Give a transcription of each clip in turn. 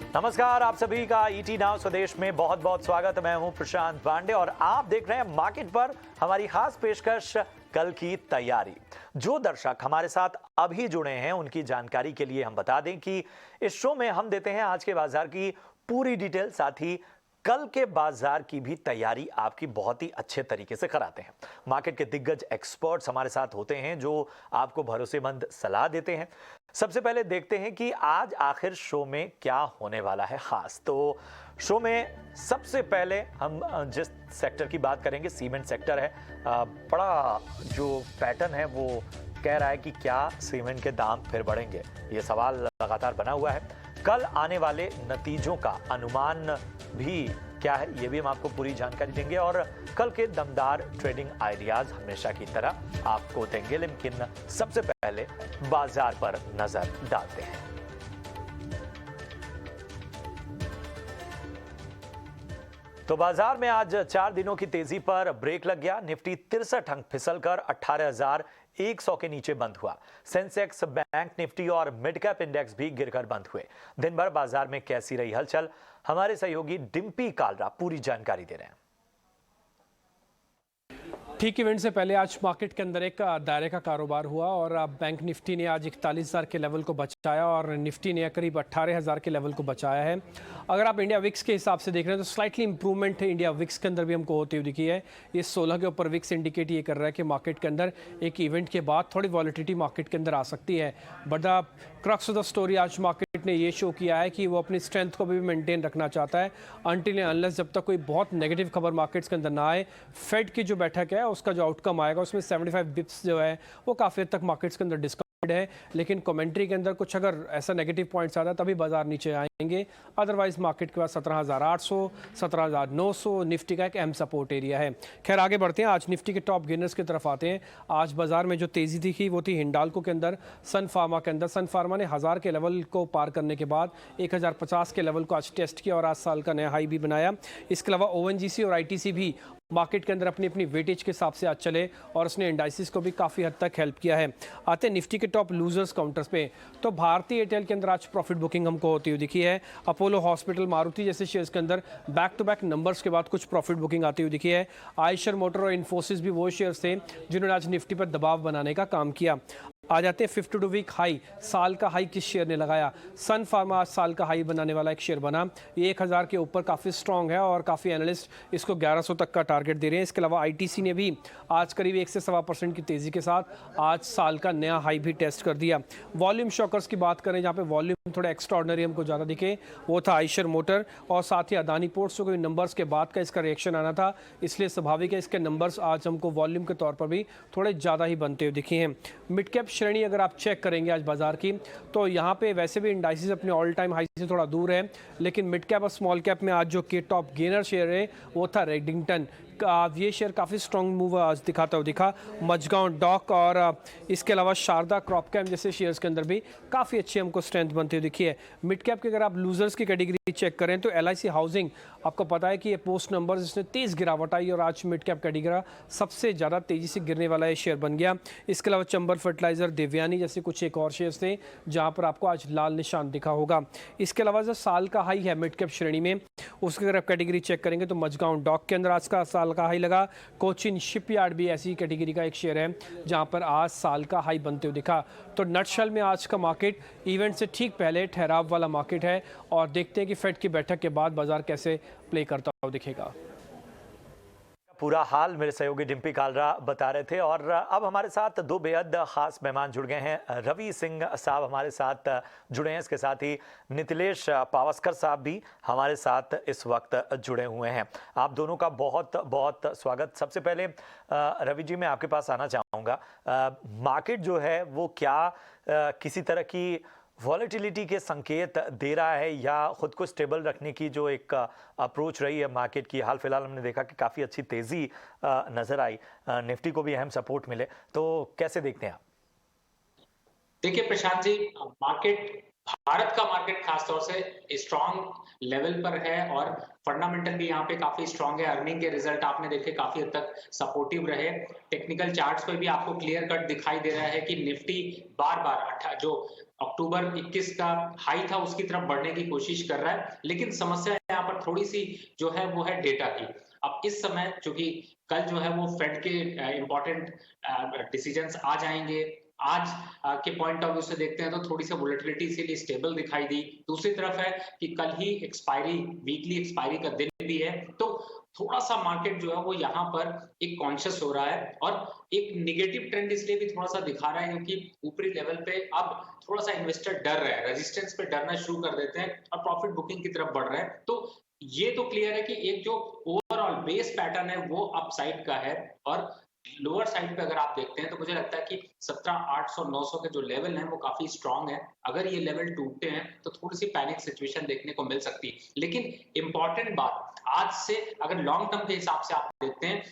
नमस्कार, आप सभी का ईटी नाउ स्वदेश में बहुत बहुत स्वागत। मैं हूं प्रशांत पांडे और आप देख रहे हैं मार्केट पर हमारी खास पेशकश कल की तैयारी। जो दर्शक हमारे साथ अभी जुड़े हैं उनकी जानकारी के लिए हम बता दें कि इस शो में हम देते हैं आज के बाजार की पूरी डिटेल, साथ ही कल के बाजार की भी तैयारी आपकी बहुत ही अच्छे तरीके से कराते हैं। मार्केट के दिग्गज एक्सपर्ट्स हमारे साथ होते हैं जो आपको भरोसेमंद सलाह देते हैं। सबसे पहले देखते हैं कि आज आखिर शो में क्या होने वाला है खास। तो शो में सबसे पहले हम जिस सेक्टर की बात करेंगे, सीमेंट सेक्टर है। बड़ा जो पैटर्न है वो कह रहा है कि क्या सीमेंट के दाम फिर बढ़ेंगे, ये सवाल लगातार बना हुआ है। कल आने वाले नतीजों का अनुमान भी क्या है, ये भी हम आपको पूरी जानकारी देंगे और कल के दमदार ट्रेडिंग आइडियाज हमेशा की तरह आपको देंगे। लेकिन सबसे पहले बाजार पर नजर डालते हैं। तो बाजार में आज 4 दिनों की तेजी पर ब्रेक लग गया। निफ्टी 63 अंक फिसलकर 18,100 के नीचे बंद हुआ। सेंसेक्स, बैंक निफ्टी और मिड कैप इंडेक्स भी गिरकर बंद हुए। दिन भर बाजार में कैसी रही हलचल, हमारे सहयोगी डिम्पी कालरा पूरी जानकारी दे रहे हैं। ठीक इवेंट से पहले आज मार्केट के अंदर एक दायरे का कारोबार हुआ और बैंक निफ्टी ने आज 41,000 के लेवल को बचाया और निफ्टी ने करीब 18,000 के लेवल को बचाया है। अगर आप इंडिया विक्स के हिसाब से देख रहे हैं तो स्लाइटली इंप्रूवमेंट है इंडिया विक्स के अंदर भी हमको होती हुई दिखी है। ये 16 के ऊपर विक्स इंडिकेट ये कर रहा है कि मार्केट के अंदर एक इवेंट के बाद थोड़ी वॉलिटिलिटी मार्केट के अंदर आ सकती है। But the crux of the story आज मार्केट ने ये शो किया है कि वो अपनी स्ट्रेंथ को भी मेंटेन रखना चाहता है अनटिल अनलेस जब तक कोई बहुत नेगेटिव खबर मार्केट्स के अंदर ना आए। फेड की जो बैठक है उसका जो आउटकम आएगा उसमें 75 बिप्स जो है वो काफ़ी हद तक मार्केट्स के अंदर डिस्काउंट है। लेकिन कमेंट्री के अंदर कुछ अगर ऐसा नेगेटिव पॉइंट्स आता है तभी बाजार नीचे आएंगे। अदरवाइज मार्केट के पास 17,800, 17,900 निफ्टी का एक अहम सपोर्ट एरिया है। खैर आगे बढ़ते हैं, आज निफ्टी के टॉप गेनर्स की तरफ आते हैं। आज बाजार में जो तेजी दिखी वो थी हिंडाल्को के अंदर, सन फार्मा के अंदर। सन फार्मा ने 1000 के लेवल को पार करने के बाद 1050 के लेवल को आज टेस्ट किया और आज साल का नया हाई भी बनाया। इसके अलावा ओएनजीसी और आईटीसी भी मार्केट के अंदर अपनी अपनी वेटेज के हिसाब से आज चले और उसने इंडाइसिस को भी काफ़ी हद तक हेल्प किया है। आते निफ्टी के टॉप लूजर्स काउंटर्स पे, तो भारतीय एयरटेल के अंदर आज प्रॉफिट बुकिंग हमको होती हुई दिखी है। अपोलो हॉस्पिटल, मारुति जैसे शेयर्स के अंदर बैक टू बैक नंबर्स के बाद कुछ प्रॉफिट बुकिंग आती हुई दिखी है। आयशर मोटर और इन्फोसिस भी वो शेयर्स थे जिन्होंने आज निफ्टी पर दबाव बनाने का काम किया। आ जाते हैं 52 वीक हाई, साल का हाई किस शेयर ने लगाया? सन फार्मा आज साल का हाई बनाने वाला एक शेयर बना। ये 1000 के ऊपर काफ़ी स्ट्रॉन्ग है और काफ़ी एनालिस्ट इसको 1100 तक का टारगेट दे रहे हैं। इसके अलावा आईटीसी ने भी आज करीब 1 से 1.25% की तेज़ी के साथ आज साल का नया हाई भी टेस्ट कर दिया। वॉल्यूम शॉकर्स की बात करें जहाँ पे वॉल्यूम थोड़ा एक्स्ट्राऑर्डिनरी हमको ज़्यादा दिखे, वो था आयशर मोटर और साथ ही अदानी पोर्ट्स। कोई नंबर्स के बाद का इसका रिएक्शन आना था, इसलिए स्वाभाविक है इसके नंबर्स आज हमको वॉल्यूम के तौर पर भी थोड़े ज़्यादा ही बनते हुए दिखे हैं। मिड कैप श्रेणी अगर आप चेक करेंगे आज बाजार की तो यहाँ पे वैसे भी इंडाइसिस अपने ऑल टाइम हाई से थोड़ा दूर है, लेकिन मिड कैप और स्मॉल कैप में आज जो के टॉप गेनर शेयर है वो था रेडिंगटन। ये शेयर काफ़ी स्ट्रॉन्ग मूव आज दिखाता हुआ दिखा। मजगांव डॉक और इसके अलावा शारदा क्रॉपकैम जैसे शेयर्स के अंदर भी काफ़ी अच्छी हमको स्ट्रेंथ बनती हुई दिखी है। मिड कैप की अगर आप लूजर्स की कैटेगरी चेक करें तो एलआईसी हाउसिंग, आपको पता है कि ये पोस्ट नंबर्स इसने तेज़ गिरावट आई और आज मिड कैप कैटेगरी सबसे ज़्यादा तेज़ी से गिरने वाला ये शेयर बन गया। इसके अलावा चंबल फर्टिलाइजर, देवयानी जैसे कुछ एक और शेयर्स थे जहाँ पर आपको आज लाल निशान दिखा होगा। इसके अलावा जो साल का हाई है मिड कैप श्रेणी में उसकी अगर आप कैटेगरी चेक करेंगे तो मजगांव डॉक के अंदर आज का साल का हाई लगा। कोचिन शिपयार्ड भी ऐसी कैटेगरी का एक शेयर है जहां पर आज साल का हाई बनते हुए दिखा। तो नटशल में आज का मार्केट इवेंट से ठीक पहले ठहराव वाला मार्केट है और देखते हैं कि फेड की बैठक के बाद बाजार कैसे प्ले करता हुआ दिखेगा। पूरा हाल मेरे सहयोगी डिम्पी कालरा बता रहे थे और अब हमारे साथ दो बेहद खास मेहमान जुड़ गए हैं। रवि सिंह साहब हमारे साथ जुड़े हैं, इसके साथ ही नितिलेश पावस्कर साहब भी हमारे साथ इस वक्त जुड़े हुए हैं। आप दोनों का बहुत बहुत स्वागत। सबसे पहले रवि जी मैं आपके पास आना चाहूँगा। मार्केट जो है वो क्या किसी तरह की वॉलेटिलिटी के संकेत दे रहा है या खुद को स्टेबल रखने की जो एक अप्रोच रही है मार्केट की? हाल फिलहाल हमने देखा कि काफ़ी अच्छी तेज़ी नज़र आई, निफ्टी को भी अहम सपोर्ट मिले, तो कैसे देखते हैं आप? देखिए प्रशांत जी, मार्केट, भारत का मार्केट खासतौर से स्ट्रॉन्ग लेवल पर है और फंडामेंटल भी यहाँ पे काफी स्ट्रॉन्ग है। अर्निंग के रिजल्ट आपने देखे काफी हद तक सपोर्टिव रहे। टेक्निकल चार्ट्स पे भी आपको क्लियर कट दिखाई दे रहा है कि निफ्टी बार बार जो अक्टूबर 21 का हाई था उसकी तरफ बढ़ने की कोशिश कर रहा है, लेकिन समस्या यहाँ पर थोड़ी सी जो है वो है डेटा की। अब इस समय चूंकि कल जो है वो फेड के इंपॉर्टेंट डिसीजंस आ जाएंगे, आज के पॉइंट ऑफ व्यू से देखते हैं तो थोड़ी सी वोलेटिलिटी इसीलिए स्टेबल दिखाई दी। दूसरी तरफ है कि कल ही एक्सपायरी, वीकली एक्सपायरी का दिन भी है, तो थोड़ा सा मार्केट जो है वो यहाँ पर एक कॉन्शियस हो रहा है और एक निगेटिव ट्रेंड इसलिए भी थोड़ा सा दिखा रहा है क्योंकि ऊपरी लेवल पे अब थोड़ा सा इन्वेस्टर डर रहा है, रेजिस्टेंस पे डरना शुरू कर देते हैं और प्रॉफिट बुकिंग की तरफ बढ़ रहे हैं। तो ये तो क्लियर है कि एक जो ओवरऑल बेस पैटर्न है वो अपसाइड का है और लोअर साइड पे अगर आप देखते हैं तो मुझे लगता है कि 17,800-900 के जो लेवल हैं वो काफी स्ट्रांग है। अगर ये लेवल टूटते हैं तो थोड़ी सी पैनिक सिचुएशन देखने को मिल सकती है। लेकिन इंपॉर्टेंट बात, आज से अगर लॉन्ग टर्म के हिसाब से आप देखते हैं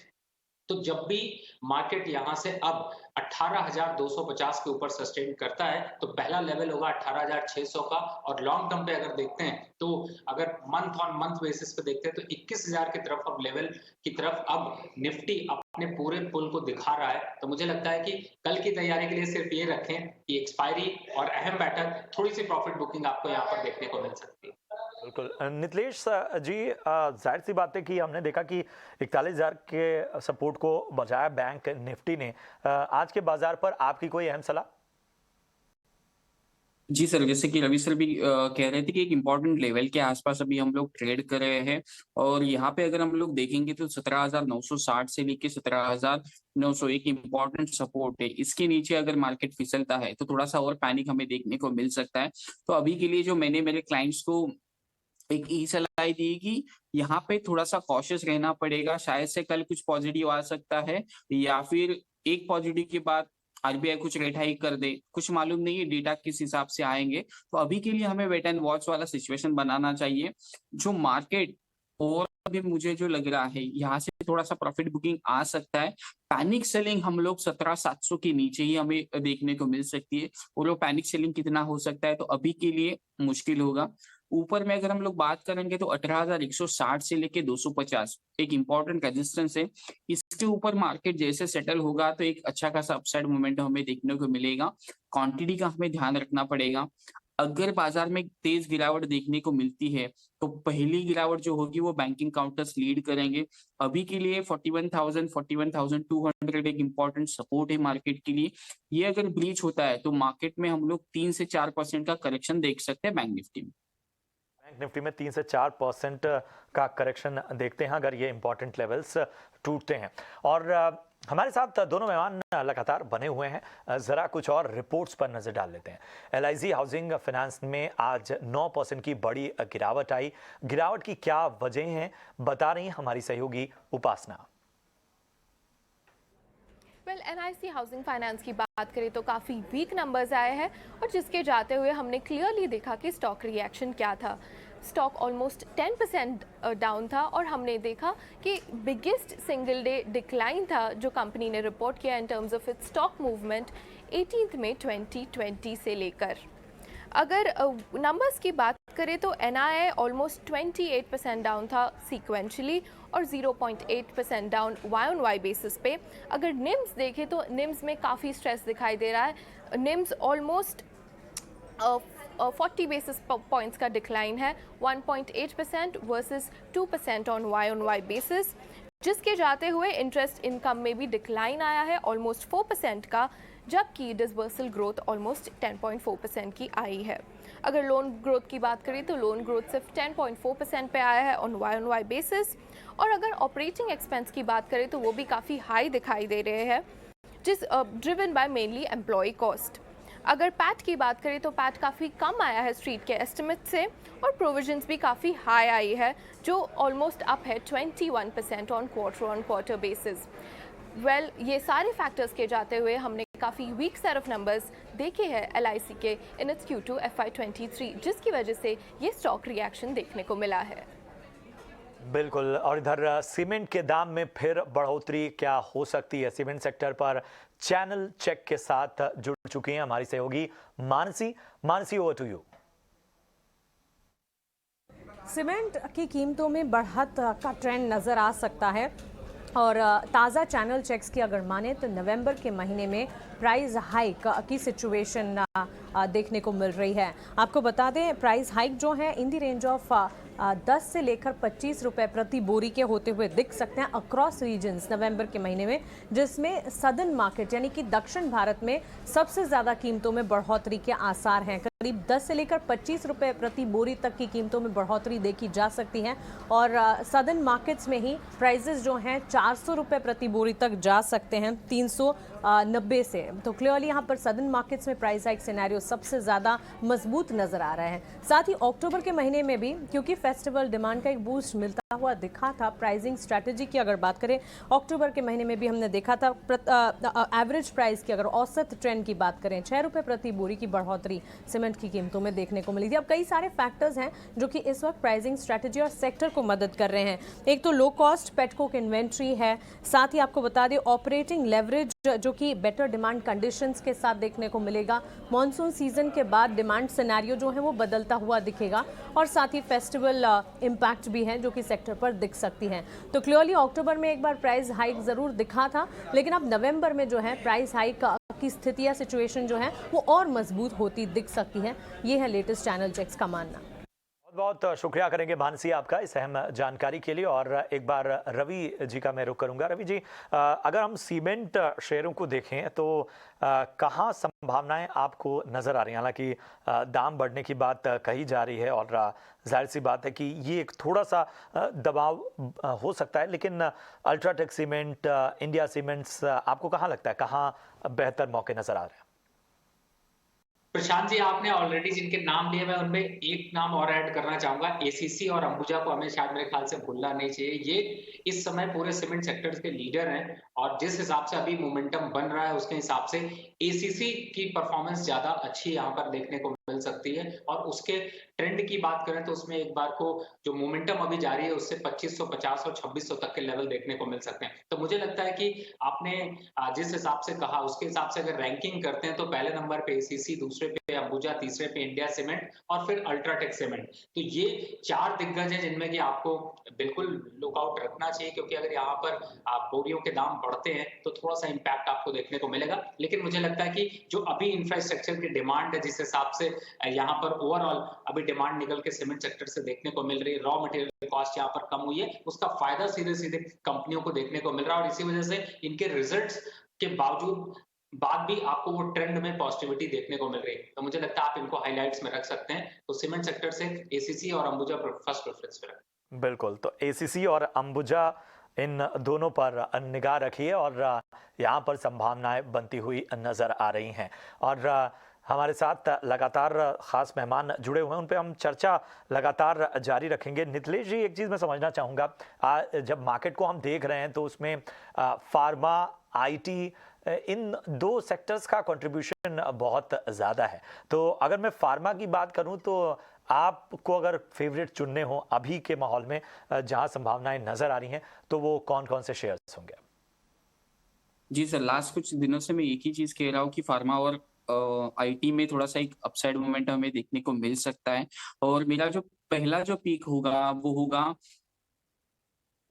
तो जब भी मार्केट यहां से अब 18,250 के ऊपर सस्टेन करता है तो पहला लेवल होगा 18,600 का, और लॉन्ग टर्म पे अगर देखते हैं तो अगर मंथ ऑन मंथ बेसिस पे देखते हैं तो 21,000 की तरफ अब लेवल की तरफ अब निफ्टी अपने पूरे पुल को दिखा रहा है। तो मुझे लगता है कि कल की तैयारी के लिए सिर्फ ये रखें कि एक्सपायरी और अहम बैठक, थोड़ी सी प्रॉफिट बुकिंग आपको यहाँ पर देखने को मिल सकती है। बिल्कुल नीलेश जी, जाहिर सी बात है कि हमने देखा कि 41,000 के सपोर्ट को बचाया बैंक निफ्टी ने। आज के बाजार पर आपकी कोई अहम सलाह? जी सर, जैसे कि रवि सर भी कह रहे थे कि एक इम्पॉर्टेंट लेवल के आसपास अभी हम लोग ट्रेड कर रहे हैं और यहाँ पे अगर हम लोग देखेंगे तो 17,960 से लेके 17,900 एक इम्पॉर्टेंट सपोर्ट है। इसके नीचे अगर मार्केट फिसलता है तो थोड़ा सा और पैनिक हमें देखने को मिल सकता है। तो अभी के लिए जो मैंने मेरे क्लाइंट्स को एक ई सलाह दी कि यहाँ पे थोड़ा सा कॉशियस रहना पड़ेगा। शायद से कल कुछ पॉजिटिव आ सकता है या फिर एक पॉजिटिव के बाद आरबीआई कुछ रेट हाइक कर दे, कुछ मालूम नहीं है डेटा किस हिसाब से आएंगे। तो अभी के लिए हमें वेट एंड वॉच वाला सिचुएशन बनाना चाहिए। जो मार्केट और अभी मुझे जो लग रहा है यहाँ से थोड़ा सा प्रॉफिट बुकिंग आ सकता है। पैनिक सेलिंग हम लोग 17,700 के नीचे ही हमें देखने को मिल सकती है और वो पैनिक सेलिंग कितना हो सकता है तो अभी के लिए मुश्किल होगा। ऊपर में अगर हम लोग बात करेंगे तो 18,160 से लेके 250 एक इंपॉर्टेंट रेजिस्टेंस है। इसके ऊपर मार्केट जैसे सेटल होगा तो एक अच्छा खासा अपसाइड मोमेंटम हमें देखने को मिलेगा। क्वांटिटी का हमें ध्यान रखना पड़ेगा। अगर बाजार में तेज गिरावट देखने को मिलती है तो पहली गिरावट जो होगी वो बैंकिंग काउंटर्स लीड करेंगे। अभी के लिए 41,000 41,200 एक इंपॉर्टेंट सपोर्ट है मार्केट के लिए। ये अगर ब्रीच होता है तो मार्केट में हम लोग 3 से 4% का करेक्शन देख सकते हैं बैंक निफ्टी में। बैंक निफ्टी में 3 से 4% का करेक्शन देखते हैं अगर ये इंपॉर्टेंट लेवल्स टूटते हैं। और हमारे साथ दोनों मेहमान लगातार बने हुए हैं। जरा कुछ और रिपोर्ट्स पर नजर डाल लेते हैं। LIC हाउसिंग फाइनेंस में आज 9% की बड़ी गिरावट आई। गिरावट की क्या वजह हैं बता रही हमारी सहयोगी उपासना। NIC हाउसिंग फाइनेंस की बात करें तो काफ़ी वीक नंबर्स आए हैं और जिसके जाते हुए हमने क्लियरली देखा कि स्टॉक रिएक्शन क्या था। स्टॉक ऑलमोस्ट 10% डाउन था और हमने देखा कि बिगेस्ट सिंगल डे डिक्लाइन था जो कंपनी ने रिपोर्ट किया in terms of its stock movement 18 मई 2020 से लेकर। अगर नंबर्स की बात करें तो NII ऑलमोस्ट 28% डाउन था सीक्वेंशली और 0.8% डाउन YOY बेसिस पे। अगर निम्स देखें तो निम्स में काफ़ी स्ट्रेस दिखाई दे रहा है। निम्स ऑलमोस्ट 40 बेसिस पॉइंट्स का डिक्लाइन है, 1.8% वर्सेस 2% ऑन YOY बेसिस, जिसके जाते हुए इंटरेस्ट इनकम में भी डिक्लाइन आया है ऑलमोस्ट 4% का, जबकि डिसबर्सल ग्रोथ ऑलमोस्ट 10.4% की आई है। अगर लोन ग्रोथ की बात करें तो लोन ग्रोथ सिर्फ 10.4% पे आया है ऑन YOY बेसिस। और अगर ऑपरेटिंग एक्सपेंस की बात करें तो वो भी काफ़ी हाई दिखाई दे रहे हैं, जिस driven by mainly employ cost. अगर पैट की बात करें तो पैट काफ़ी कम आया है स्ट्रीट के एस्टिमेट से और प्रोविजंस भी काफ़ी हाई आई है जो ऑलमोस्ट अप है 21% ऑन क्वार्टर बेसिस। ये सारे फैक्टर्स के जाते हुए हमने काफ़ी वीक सेट ऑफ नंबर्स देखे हैं LIC के इन इट्स Q2 FY23, जिसकी वजह से ये स्टॉक रिएक्शन देखने को मिला है। बिल्कुल। और इधर सीमेंट के दाम में फिर बढ़ोतरी क्या हो सकती है? सीमेंट सेक्टर पर चैनल चेक के साथ जुड़ चुकी हैं हमारी सहयोगी Mansi, over to you. Cement की कीमतों में बढ़त का ट्रेंड नज़र आ सकता है और ताज़ा चैनल चेक्स की अगर माने तो नवंबर के महीने में प्राइस हाइक की सिचुएशन देखने को मिल रही है। आपको बता दें प्राइस हाइक जो है इन दी रेंज ऑफ 10 से लेकर 25 रुपए प्रति बोरी के होते हुए दिख सकते हैं अक्रॉस रीजन्स नवंबर के महीने में, जिसमें सदर्न मार्केट यानी कि दक्षिण भारत में सबसे ज़्यादा कीमतों में बढ़ोतरी के आसार हैं। करीब 10 से लेकर 25 रुपए प्रति बोरी तक की कीमतों में बढ़ोतरी देखी जा सकती है और सदर्न मार्केट्स में ही प्राइसेस जो हैं 400 रुपए प्रति बोरी तक जा सकते हैं 390 से। तो क्लियरली यहाँ पर सदर्न मार्केट्स में प्राइस हाइक सिनेरियो सबसे ज़्यादा मजबूत नजर आ रहा है। साथ ही अक्टूबर के महीने में भी क्योंकि फेस्टिवल डिमांड का एक बूस्ट मिलता हुआ दिखा था, प्राइसिंग स्ट्रैटेजी की अगर बात करें अक्टूबर के महीने में भी हमने देखा था एवरेज प्राइस की अगर औसत ट्रेंड की बात करें 6 रुपए प्रति बोरी की बढ़ोतरी सीमेंट की कीमतों में देखने को मिली थी। अब कई सारे फैक्टर्स हैं जो कि इस वक्त प्राइसिंग स्ट्रैटेजी और सेक्टर को मदद कर रहे हैं। एक तो लो कॉस्ट पेटकोक इन्वेंट्री है, साथ ही आपको बता दें ऑपरेटिंग लेवरेज जो कि बेटर डिमांड कंडीशंस के साथ देखने को मिलेगा। मॉनसून सीजन के बाद डिमांड सिनेरियो जो है वो बदलता हुआ दिखेगा और साथ ही फेस्टिवल इम्पैक्ट भी है जो कि सेक्टर पर दिख सकती है। तो क्लियरली अक्टूबर में एक बार प्राइस हाइक जरूर दिखा था, लेकिन अब नवंबर में जो है प्राइस हाइक की स्थिति या सिचुएशन जो है वो और मजबूत होती दिख सकती है। ये है लेटेस्ट चैनल चेक्स का मानना। बहुत बहुत शुक्रिया करेंगे मानसी आपका इस अहम जानकारी के लिए। और एक बार रवि जी का मैं रुख करूंगा। रवि जी, अगर हम सीमेंट शेयरों को देखें तो कहाँ संभावनाएं आपको नज़र आ रही हैं? हालांकि दाम बढ़ने की बात कही जा रही है और जाहिर सी बात है कि ये एक थोड़ा सा दबाव हो सकता है, लेकिन अल्ट्राटेक सीमेंट, इंडिया सीमेंट्स, आपको कहाँ लगता है कहाँ बेहतर मौके नज़र आ रहे हैं? प्रशांत जी, आपने ऑलरेडी जिनके नाम लिए मैं उनमें एक नाम और ऐड करना चाहूंगा। एसीसी और अंबुजा को हमें शायद मेरे ख्याल से भूलना नहीं चाहिए। ये इस समय पूरे सीमेंट सेक्टर के लीडर हैं और जिस हिसाब से अभी मोमेंटम बन रहा है उसके हिसाब से एसीसी की परफॉर्मेंस ज्यादा अच्छी यहाँ पर देखने को मिल सकती है। और उसके ट्रेंड की बात करें तो उसमें एक बार को जो मोमेंटम अभी जारी है उससे 2550 और 2600 तक के लेवल देखने को मिल सकते हैं। तो मुझे लगता है कि आपने जिस हिसाब से कहा उसके हिसाब से अगर रैंकिंग करते हैं तो पहले नंबर पे एसीसी, दूसरे पे अंबुजा, तीसरे पे इंडिया सीमेंट और फिर अल्ट्राटेक सीमेंट। तो ये चार दिग्गज हैं जिनमें कि आपको बिल्कुल लुकआउट रखना चाहिए, क्योंकि अगर यहाँ पर बोरियों के दाम बढ़ते हैं तो थोड़ा सा इंपैक्ट आपको देखने को मिलेगा। लेकिन मुझे लगता है कि जो अभी इंफ्रास्ट्रक्चर की डिमांड है, जिस हिसाब से यहाँ पर ओवरऑल अभी डिमांड निकल के सीमेंट सेक्टर से देखने को मिल रही है, रॉ मटेरियल कॉस्ट यहाँ पर कम हुई है, उसका फायदा सीधे सीधे कंपनियों को देखने को मिल रहा है। और इसी वजह से इनके रिजल्ट्स के बाद भी आपको वो ट्रेंड में पॉजिटिविटी देखने को मिल रही है। तो मुझे लगता है आप इनको हाइलाइट्स में रख सकते हैं। तो सीमेंट सेक्टर से एसीसी और अंबुजा फर्स्ट प्रेफरेंस पे रखें। बिल्कुल, तो एसीसी और अंबुजा इन दोनों पर निगाह रखिए और यहाँ पर संभावनाएं बनती हुई नजर आ रही हैं। और हमारे साथ लगातार खास मेहमान जुड़े हुए हैं, उन पे हम चर्चा लगातार जारी रखेंगे। नितलेश जी, एक चीज़ मैं समझना चाहूँगा, जब मार्केट को हम देख रहे हैं तो उसमें फार्मा, आईटी, इन दो सेक्टर्स का कंट्रीब्यूशन बहुत ज़्यादा है। तो अगर मैं फार्मा की बात करूं तो आपको अगर फेवरेट चुनने हो अभी के माहौल में जहां संभावनाएं नज़र आ रही हैं, तो वो कौन कौन से शेयर्स होंगे? जी सर, लास्ट कुछ दिनों से मैं एक ही चीज कह रहा हूँ कि फार्मा और आईटी में थोड़ा सा एक अपसाइड मोमेंटम हमें देखने को मिल सकता है। और मेरा जो पहला जो पीक होगा वो होगा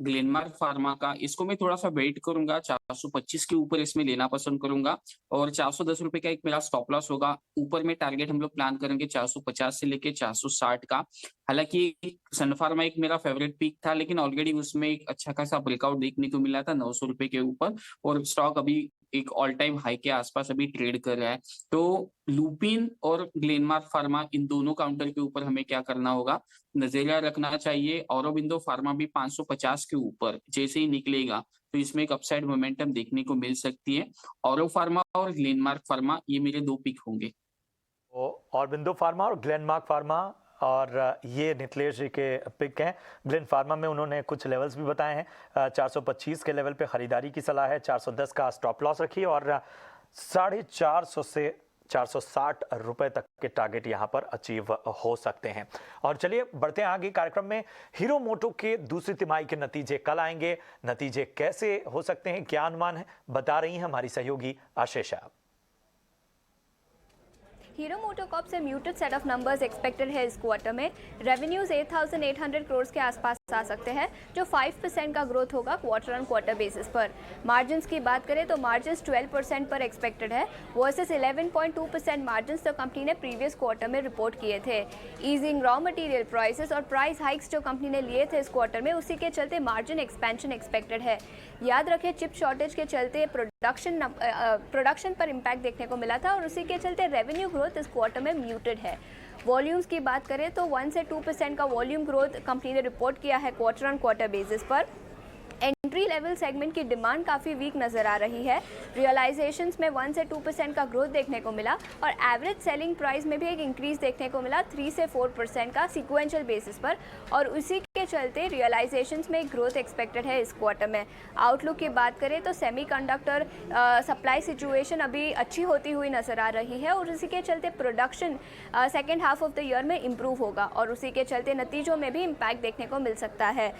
ग्लेनमार्क फार्मा का। इसको मैं थोड़ा सा वेट करूंगा, 425 के ऊपर इसमें लेना पसंद करूंगा और 410 रुपए का एक मेरा स्टॉप लॉस होगा। ऊपर में टारगेट हम लोग प्लान करेंगे 450 से लेके 460 का। हालांकि सन फार्मा एक मेरा फेवरेट पिक था, लेकिन ऑलरेडी उसमें एक अच्छा खासा ब्रेकआउट देखने को मिला था 900 रुपए के ऊपर और स्टॉक अभी एक ऑल टाइम हाई के आसपास अभी ट्रेड कर रहा है। तो लुपिन और ग्लेनमार्क फार्मा, इन दोनों काउंटर के ऊपर हमें क्या करना होगा, नजरिया रखना चाहिए। औरोबिंदो फार्मा भी 550 के ऊपर जैसे ही निकलेगा तो इसमें एक अपसाइड मोमेंटम देखने को मिल सकती है। औरो फार्मा और ग्लेनमार्क फार्मा ये मेरे दो पिक होंगे। औरोबिंदो फार्मा और ग्लेनमार्क फार्मा, और ये नितलेश जी के पिक हैं। ग्लेन फार्मा में उन्होंने कुछ लेवल्स भी बताए हैं। 425 के लेवल पे खरीदारी की सलाह है, 410 का स्टॉप लॉस रखिए और 450 से 460 रुपए तक के टारगेट यहां पर अचीव हो सकते हैं। और चलिए बढ़ते हैं आगे कार्यक्रम में। हीरो मोटो के दूसरी तिमाही के नतीजे कल आएंगे, नतीजे कैसे हो सकते हैं, क्या अनुमान है, बता रही हैं हमारी सहयोगी आशीषा। हीरो मोटोकॉर्प से muted set of numbers expected है इस क्वार्टर में। रेवेन्यूज 8,800 करोड़ के आसपास आ सकते हैं, जो 5% का ग्रोथ होगा क्वार्टर ऑन क्वार्टर बेसिस पर। मार्जिन्स की बात करें तो मार्जिन्स 12% पर एक्सपेक्टेड है वर्सेस 11.2% मार्जिन्स जो कंपनी ने प्रीवियस क्वार्टर में रिपोर्ट किए थे। ईजिंग रॉ मटेरियल प्राइसेस और प्राइस हाइक्स जो कंपनी ने लिए थे इस क्वार्टर में, उसी के चलते मार्जिन एक्सपेंशन एक्सपेक्टेड है। याद रखें, चिप शॉर्टेज के चलते प्रोडक्शन पर इम्पैक्ट देखने को मिला था और उसी के चलते रेवेन्यू ग्रोथ इस क्वार्टर में म्यूटेड है। वॉल्यूम्स की बात करें तो 1 से 2% का वॉल्यूम ग्रोथ कंपनी ने रिपोर्ट किया है क्वार्टर ऑन क्वार्टर बेसिस पर। एंट्री लेवल सेगमेंट की डिमांड काफ़ी वीक नज़र आ रही है। रियलाइजेशंस में 1 से 2% का ग्रोथ देखने को मिला और एवरेज सेलिंग प्राइस में भी एक इंक्रीज देखने को मिला 3 से 4% का सीक्वेंशियल बेसिस पर, और उसी के चलते रियलाइजेशंस में ग्रोथ एक्सपेक्टेड है इस क्वार्टर में। आउटलुक की बात करें तो सेमीकंडक्टर सप्लाई सिचुएशन अभी अच्छी होती हुई नज़र आ रही है और उसी के चलते production second half of the year में इम्प्रूव होगा और उसी के चलते नतीजों में भी इम्पैक्ट देखने को मिल सकता है।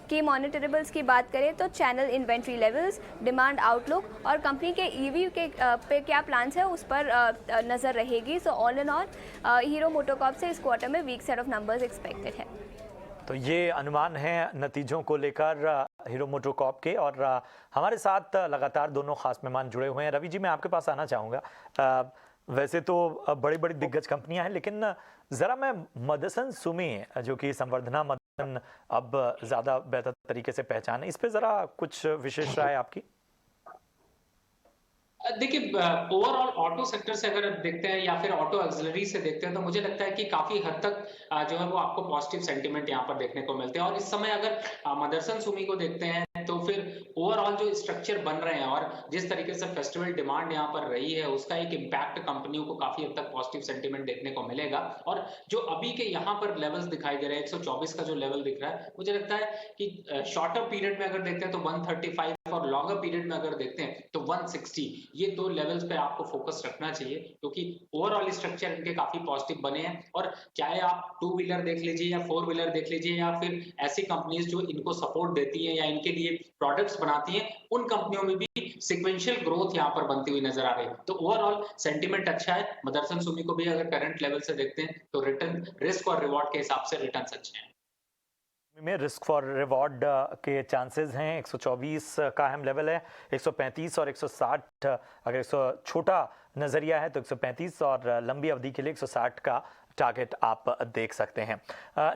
की मॉनिटरेबल्स की बात करें तो channel inventory levels, demand outlook और कंपनी के ईवी के पे क्या प्लान्स है उस पर नज़र रहेगी। So all in all Hero MotoCorp से इस क्वार्टर में weak set of numbers expected है। तो ये अनुमान है नतीजों को लेकर हीरो मोटोकॉर्प के, और हमारे साथ लगातार दोनों खास मेहमान जुड़े हुए हैं। रवि जी, मैं आपके पास आना चाहूँगा। वैसे तो बड़ी बड़ी दिग्गज कंपनियां हैं, लेकिन ज़रा मैं मदसन सुमी जो कि संवर्धना मदन अब ज़्यादा बेहतर तरीके से पहचान है, इस पे ज़रा कुछ विशेष राय आपकी। देखिए, ओवरऑल ऑटो सेक्टर से अगर देखते हैं या फिर ऑटो ऑक्सिलरी से देखते हैं तो मुझे लगता है कि काफी हद तक जो है वो आपको पॉजिटिव सेंटीमेंट यहाँ पर देखने को मिलते हैं। और इस समय अगर मदरसन सुमी को देखते हैं तो फिर ओवरऑल जो स्ट्रक्चर बन रहे हैं और जिस तरीके से फेस्टिवल डिमांड यहाँ पर रही है उसका एक इम्पैक्ट कंपनियों को काफी हद तक पॉजिटिव सेंटीमेंट देखने को मिलेगा। और जो अभी के यहाँ पर लेवल्स दिखाई दे रहे हैं, 124 का जो लेवल दिख रहा है, मुझे लगता है कि शॉर्टर पीरियड में अगर देखते हैं तो 135 और लॉन्गर पीरियड में अगर देखते हैं तो 160, ये दो लेवल्स पे आपको फोकस रखना चाहिए क्योंकि ओवरऑल स्ट्रक्चर इनके काफी पॉजिटिव बने हैं। और चाहे आप 2 व्हीलर देख लीजिए या 4 व्हीलर देख लीजिए या फिर ऐसी कंपनीज जो इनको सपोर्ट देती हैं या इनके लिए प्रोडक्ट्स बनाती हैं, उन कंपनियों में भी सिक्वेंशियल ग्रोथ यहाँ पर बनती हुई नजर आ रही है। तो ओवरऑल सेंटीमेंट अच्छा है। मदरसन सुमी को भी अगर करंट लेवल से देखते हैं तो रिटर्न, रिस्क और रिवॉर्ड के हिसाब से रिटर्न्स अच्छे हैं। में रिस्क फॉर रिवॉर्ड के चांसेस हैं। 124 का अहम लेवल है, 135 और 160, अगर 100 छोटा नज़रिया है तो 135 और लंबी अवधि के लिए 160 का टारगेट आप देख सकते हैं।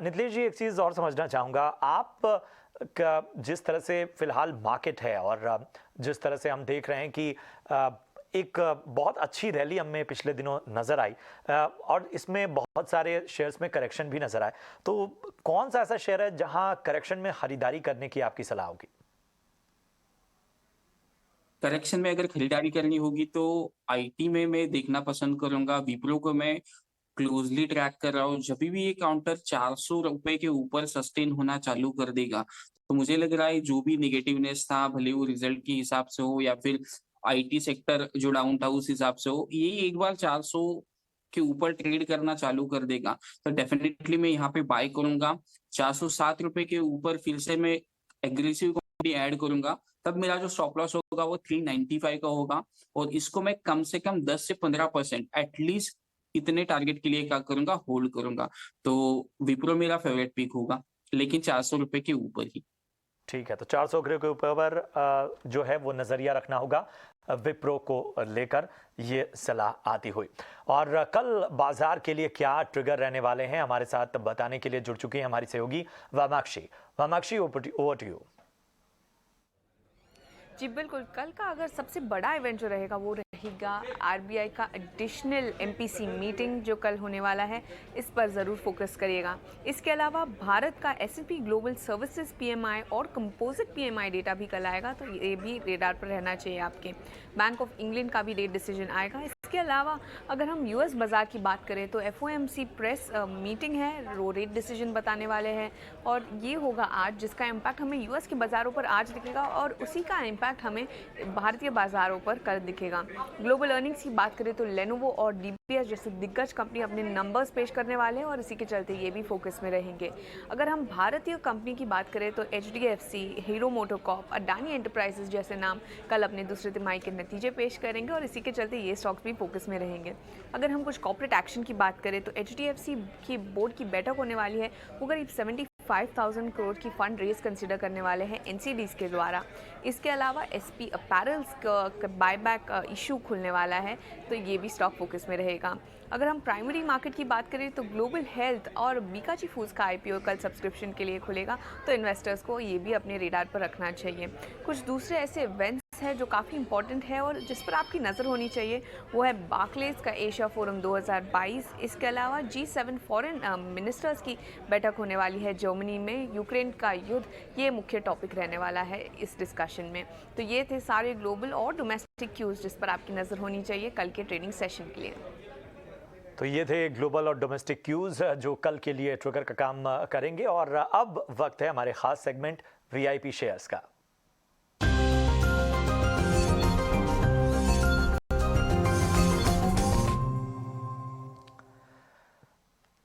नितलेश जी, एक चीज़ और समझना चाहूँगा, आप का जिस तरह से फिलहाल मार्केट है और जिस तरह से हम देख रहे हैं कि एक बहुत अच्छी रैली हमें पिछले दिनों नजर आई और इसमें बहुत सारे शेयर्स में करेक्शन भी नजर आए, तो कौन सा ऐसा शेयर है जहां करेक्शन में खरीदारी करने की आपकी सलाह होगी? करेक्शन में अगर खरीदारी करनी होगी तो आईटी में मैं देखना पसंद करूंगा। विप्रो को मैं क्लोजली ट्रैक कर रहा हूँ। जब भी ये काउंटर 400 रुपए के ऊपर सस्टेन होना चालू कर देगा तो मुझे लग रहा है जो भी निगेटिवनेस था, भले वो रिजल्ट के हिसाब से हो या फिर आईटी सेक्टर जो डाउन था उस हिसाब से हो, ये एक बार 400 के ऊपर ट्रेड करना चालू कर देगा तो डेफिनेटली मैं यहाँ पे बाय करूंगा। 407 रुपए के ऊपर फिर से मैं एग्रेसिव क्वांटिटी ऐड करूंगा, तब मेरा जो स्टॉप लॉस होगा वो 395 का होगा और इसको मैं कम से कम 10 से 15% एटलीस्ट इतने टारगेट के लिए क्या करूंगा, होल्ड करूंगा। तो विप्रो मेरा फेवरेट पिक होगा, लेकिन 400 रुपए के ऊपर ही। ठीक है, तो 400 के ऊपर जो है वो नजरिया रखना होगा विप्रो को लेकर, ये सलाह आती हुई। और कल बाजार के लिए क्या ट्रिगर रहने वाले हैं, हमारे साथ बताने के लिए जुड़ चुकी हैं हमारी सहयोगी वामाक्षी, ओवर टू यू। जी बिल्कुल, कल का अगर सबसे बड़ा इवेंट जो रहेगा वो रहेगा आरबीआई का एडिशनल एमपीसी मीटिंग जो कल होने वाला है, इस पर ज़रूर फोकस करिएगा। इसके अलावा भारत का S&P ग्लोबल सर्विसेज PMI और कंपोजिट PMI डेटा भी कल आएगा, तो ये भी रेडार पर रहना चाहिए आपके। बैंक ऑफ इंग्लैंड का भी रेट डिसीजन आएगा। इसके अलावा अगर हम यूएस बाज़ार की बात करें तो FOMC प्रेस मीटिंग है, रो रेट डिसीजन बताने वाले हैं और ये होगा आज, जिसका इम्पैक्ट हमें यूएस के बाज़ारों पर आज दिखेगा और उसी का इम्पैक्ट हमें भारतीय बाज़ारों पर कल दिखेगा। ग्लोबल अर्निंग्स की बात करें तो लेनोवो और DBS जैसे दिग्गज कंपनी अपने नंबर्स पेश करने वाले हैं और इसी के चलते ये भी फोकस में रहेंगे। अगर हम भारतीय कंपनी की बात करें तो HDFC, hero MotoCorp, Adani enterprises जैसे नाम कल अपने दूसरे तिमाही के नतीजे पेश करेंगे और इसी के चलते ये स्टॉक्स भी फोकस में रहेंगे। अगर हम कुछ कॉर्पोरेट एक्शन की बात करें तो HDFC की बोर्ड की बैठक होने वाली है, वो करीब 75,000 करोड़ की फंड रेज कंसिडर करने वाले हैं NCDs के द्वारा। इसके अलावा SP अपैरल्स का बायबैक इशू खुलने वाला है, तो ये भी स्टॉक फोकस में रहेगा। अगर हम प्राइमरी मार्केट की बात करें तो ग्लोबल हेल्थ और बीकाजी फूड्स का IPO कल सब्सक्रिप्शन के लिए खुलेगा, तो इन्वेस्टर्स को ये भी अपने रेडार पर रखना चाहिए। कुछ दूसरे ऐसे इवेंट्स हैं जो काफ़ी इंपॉर्टेंट है और जिस पर आपकी नज़र होनी चाहिए, वो है बार्कलेज का एशिया फोरम 2022। इसके अलावा G7 फॉरेन मिनिस्टर्स की बैठक होने वाली है जर्मनी में। यूक्रेन का युद्ध ये मुख्य टॉपिक रहने वाला है इस डिस्कशन में। तो ये थे सारे ग्लोबल और डोमेस्टिक क्यूज जिस पर आपकी नज़र होनी चाहिए कल के ट्रेडिंग सेशन के लिए। तो ये थे ग्लोबल और डोमेस्टिक क्यूज जो कल के लिए ट्रिगर का काम करेंगे। और अब वक्त है हमारे खास सेगमेंट VIP शेयर्स का।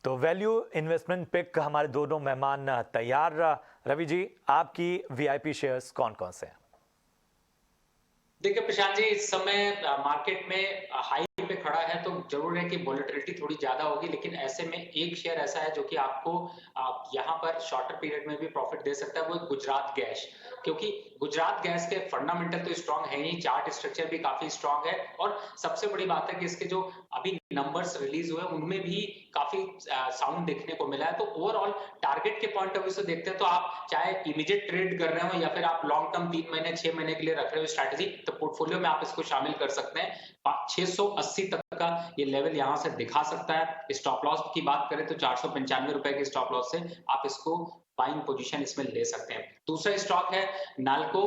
तो वैल्यू इन्वेस्टमेंट पिक हमारे दोनों मेहमान तैयार। रवि जी, आपकी VIP शेयर्स कौन कौन से हैं? देखिए प्रशांत जी, इस समय मार्केट में हाई पे खड़ा है तो जरूर है कि वोलेटिलिटी थोड़ी ज्यादा होगी, लेकिन ऐसे में एक शेयर ऐसा है जो कि आपको यहाँ पर शॉर्टर पीरियड में भी प्रॉफिट दे सकता है, वो गुजरात गैस। क्योंकि गुजरात गैस के फंडामेंटल तो स्ट्रांग है ही, चार्ट स्ट्रक्चर भी काफी स्ट्रांग है, और सबसे बड़ी बात है कि इसके जो अभी नंबर्स रिलीज हुए उनमें भी काफी साउंड देखने को मिला है। तो ओवरऑल टारगेट के पॉइंट ऑफ व्यू से देखते हैं तो आप चाहे इमीडिएट ट्रेड कर रहे हो या फिर आप लॉन्ग टर्म 3 महीने 6 महीने के लिए रख रहे हो स्ट्रैटेजी, तो पोर्टफोलियो में आप इसको शामिल कर सकते हैं। 680 तक का ये लेवल यहां से दिखा सकता है। स्टॉप लॉस की बात करें तो 495 रुपए के स्टॉप लॉस से आप इसको बाइंग पोजीशन इसमें ले सकते हैं। दूसरा स्टॉक है नाल्को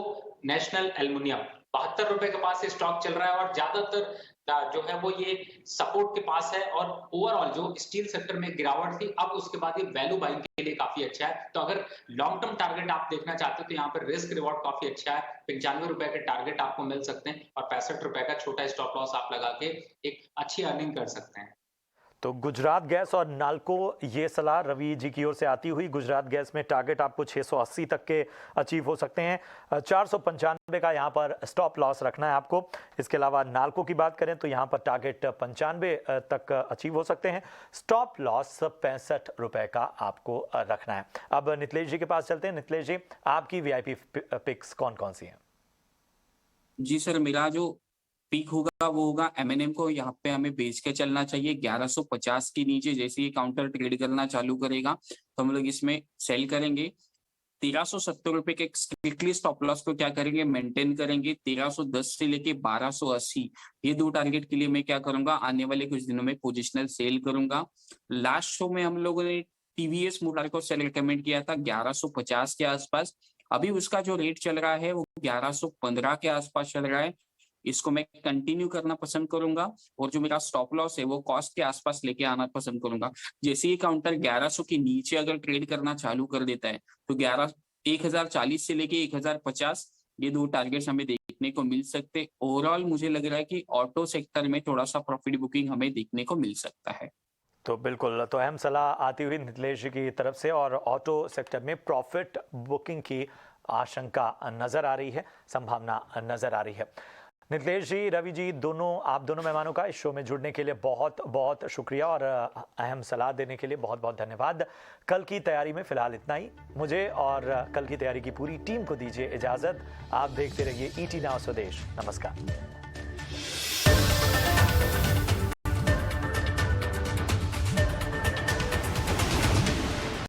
नेशनल एल्युमिनियम। 72 रुपए के पास ये स्टॉक चल रहा है और ज्यादातर जो है वो ये सपोर्ट के पास है, और ओवरऑल जो स्टील सेक्टर में गिरावट थी अब उसके बाद ये वैल्यू बाइंग के लिए काफी अच्छा है। तो अगर लॉन्ग टर्म टारगेट आप देखना चाहते हो तो यहाँ पर रिस्क रिवॉर्ड काफी अच्छा है। 95 रुपए के टारगेट आपको मिल सकते हैं और 65 रुपए का छोटा स्टॉप लॉस आप लगा के एक अच्छी अर्निंग कर सकते हैं। तो गुजरात गैस और नाल्को, ये सलाह रवि जी की ओर से आती हुई। गुजरात गैस में टारगेट आपको 680 तक के अचीव हो सकते हैं। 495 का यहाँ पर स्टॉप लॉस रखना है आपको। इसके अलावा नाल्को की बात करें तो यहाँ पर टारगेट 95 तक अचीव हो सकते हैं। स्टॉप लॉस 65 रुपए का आपको रखना है। अब नितलेश जी के पास चलते हैं। नितलेश जी, आपकी VIP पिक्स कौन कौन सी हैं? जी सर, मेरा जो पीक होगा वो होगा M&M को। यहाँ पे हमें बेच के चलना चाहिए 1150 के नीचे। जैसे ही काउंटर ट्रेड करना चालू करेगा तो हम लोग इसमें सेल करेंगे। 1370 रुपए के स्ट्रिक्टली स्टॉप लॉस को क्या करेंगे, मेंटेन करेंगे। 1310 से लेके 1280 ये दो टारगेट के लिए मैं क्या करूंगा, आने वाले कुछ दिनों में पोजिशनल सेल करूंगा। लास्ट शो में हम लोगों ने TVS मोटर को सेल रिकमेंड किया था 1150 के आसपास। अभी उसका जो रेट चल रहा है वो 1115 के आसपास चल रहा है। इसको मैं कंटिन्यू करना पसंद करूंगा और जो मेरा स्टॉप लॉस है वो कॉस्ट के आसपास लेके आना पसंद करूंगा। जैसे ये काउंटर 1100 के नीचे अगर ट्रेड करना चालू कर देता है तो 1040 से लेके 1050 ये दो टारगेट्स हमें देखने को मिल सकते। ओवरऑल मुझे लग रहा है कि ऑटो सेक्टर में थोड़ा सा प्रॉफिट बुकिंग हमें देखने को मिल सकता है। तो बिल्कुल, तो अहम सलाह आती हुई नितलेश जी की तरफ से, और ऑटो सेक्टर में प्रॉफिट बुकिंग की आशंका नजर आ रही है, संभावना नजर आ रही है। नितलेश जी, रवि जी, आप दोनों मेहमानों का इस शो में जुड़ने के लिए बहुत बहुत शुक्रिया और अहम सलाह देने के लिए बहुत बहुत धन्यवाद। कल की तैयारी में फिलहाल इतना ही। मुझे और कल की तैयारी की पूरी टीम को दीजिए इजाजत। आप देखते रहिए ET Now स्वदेश। नमस्कार।